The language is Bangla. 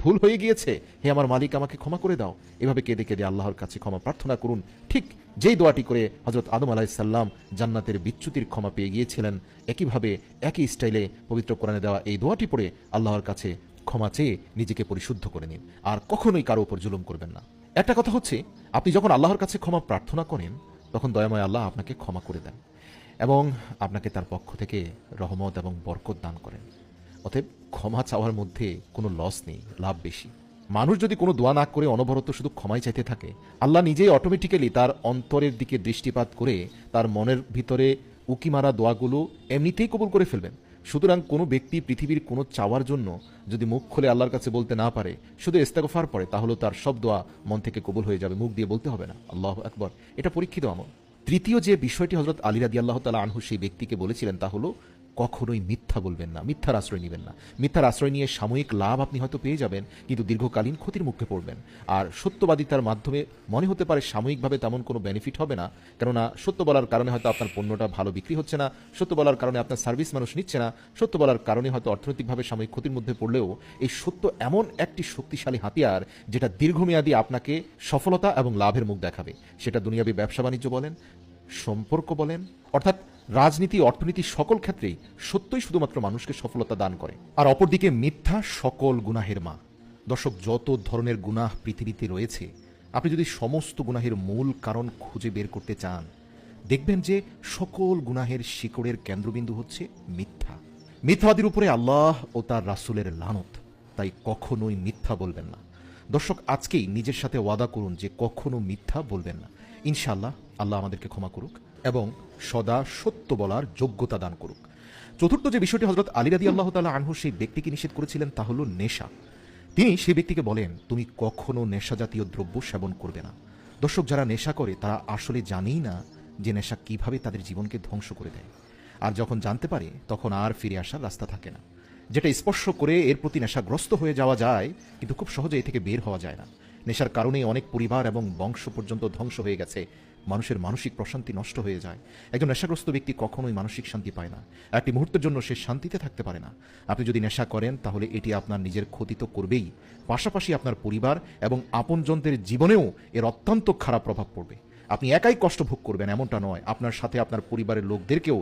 ভুল হয়ে গিয়েছে, হে আমার মালিক আমাকে ক্ষমা করে দাও। এভাবে কেঁদে কেঁদে আল্লাহর কাছে ক্ষমা প্রার্থনা করুন। ঠিক যেই দোয়াটি করে হযরত আদম আলাইহিসসালাম জান্নাতের বিচ্যুতির ক্ষমা পেয়ে গিয়েছিলেন, একইভাবে একই স্টাইলে পবিত্র কোরআনে দেওয়া এই দোয়াটি পড়ে আল্লাহর কাছে ক্ষমা চেয়ে নিজেকে পরিশুদ্ধ করে নিন। আর কখনোই কারো উপর জুলুম করবেন না। একটা কথা হচ্ছে, আপনি যখন আল্লাহর কাছে ক্ষমা প্রার্থনা করেন, তখন দয়াময় আল্লাহ আপনাকে ক্ষমা করে দেন এবং আপনাকে তার পক্ষ থেকে রহমত এবং বরকত দান করেন। অতএব ক্ষমা চাওয়ার মধ্যে কোনো লস নেই, লাভ বেশি। মানুষ যদি কোনো দোয়া না করে অনবরত শুধু ক্ষমাই চাইতে থাকে, আল্লাহ নিজেই অটোমেটিক্যালি তার অন্তরের দিকে দৃষ্টিপাত করে তার মনের ভিতরে উকি মারা দোয়াগুলো এমনিতেই কবুল করে ফেলবেন। সুতরাং কোনো ব্যক্তি পৃথিবীর কোনো চাওয়ার জন্য যদি মুখ খুলে আল্লাহর কাছে বলতে না পারে, শুধু ইস্তেগফার পড়ে, তাহলে তার সব দোয়া মন থেকে কবুল হয়ে যাবে, মুখ দিয়ে বলতে হবে না। আল্লাহু আকবার। এটা পরীক্ষিত আমল। তৃতীয় যে বিষয়টি হযরত আলী রাদিয়াল্লাহু তাআলা আনহু সেই ব্যক্তিকে বলেছিলেন, তা হলো কখনোই মিথ্যা বলবেন না, মিথ্যার আশ্রয় নেবেন না। মিথ্যার আশ্রয় নিয়ে সাময়িক লাভ আপনি হয়তো পেয়ে যাবেন, কিন্তু দীর্ঘকালীন ক্ষতির মুখে পড়বেন। আর সত্যবাদিতার মাধ্যমে মনে হতে পারে সাময়িকভাবে তেমন কোনো বেনিফিট হবে না, কেননা সত্য বলার কারণে হয়তো আপনার পণ্যটা ভালো বিক্রি হচ্ছে না, সত্য বলার কারণে আপনার সার্ভিস মানুষ নিচ্ছে না, সত্য বলার কারণে হয়তো অর্থনৈতিকভাবে সাময়িক ক্ষতির মধ্যে পড়লেও এই সত্য এমন একটি শক্তিশালী হাতিয়ার, যেটা দীর্ঘমেয়াদী আপনাকে সফলতা এবং লাভের মুখ দেখাবে। সেটা দুনিয়াবী ব্যবসা বাণিজ্য বলেন, সম্পর্ক বলেন, অর্থাৎ রাজনীতি, অর্থনীতি, সকল ক্ষেত্রেই সত্যই শুধুমাত্র মানুষকে সফলতা দান করে। আর অপরদিকে মিথ্যা সকল গুনাহের মা। দর্শক, যত ধরনের গুনাহ পৃথিবীতে রয়েছে, আপনি যদি সমস্ত গুনাহের মূল কারণ খুঁজে বের করতে চান, দেখবেন যে সকল গুনাহের শিকড়ের কেন্দ্রবিন্দু হচ্ছে মিথ্যা। মিথ্যাবাদীর উপরে আল্লাহ ও তার রাসূলের লানত। তাই কখনোই মিথ্যা বলবেন না। দর্শক, আজকেই নিজের সাথে ওয়াদা করুন যে কখনো মিথ্যা বলবেন না। ইনশাআল্লাহ আল্লাহ আমাদেরকে ক্ষমা করুক এবং সদা সত্য বলার যোগ্যতা দান করুক। চতুর্থ যে বিষয়টি হযরত আলী রাদিয়াল্লাহু তাআলা আনহু সেই ব্যক্তিকে নিষেধ করেছিলেন, তা হলো নেশা। তিনি সেই ব্যক্তিকে বলেন, তুমি কখনো নেশা জাতীয় দ্রব্য সেবন করবে না। দর্শক, যারা নেশা করে তারা আসলে জানেই না যে নেশা কিভাবে তাদের জীবনকে ধ্বংস করে দেয়। আর যখন জানতে পারে, তখন আর ফিরে আসার রাস্তা থাকে না। যেটা স্পর্শ করে এর প্রতি নেশাগ্রস্ত হয়ে যাওয়া যায়, কিন্তু খুব সহজে এ থেকে বের হওয়া যায় না। নেশার কারণে অনেক পরিবার এবং বংশ পর্যন্ত ধ্বংস হয়ে গেছে। মানুষের মানসিক প্রশান্তি নষ্ট হয়ে যায়। একজন নেশাগ্রস্ত ব্যক্তি কখনোই মানসিক শান্তি পায় না। একটি মুহূর্তের জন্য সে শান্তিতে থাকতে পারে না। আপনি যদি নেশা করেন, তাহলে এটি আপনার নিজের ক্ষতি তো করবেই, পাশাপাশি আপনার পরিবার এবং আপনজনদের জীবনেও এর অত্যন্ত খারাপ প্রভাব পড়বে। আপনি একাই কষ্ট ভোগ করবেন এমনটা নয়, আপনার সাথে আপনার পরিবারের লোকদেরকেও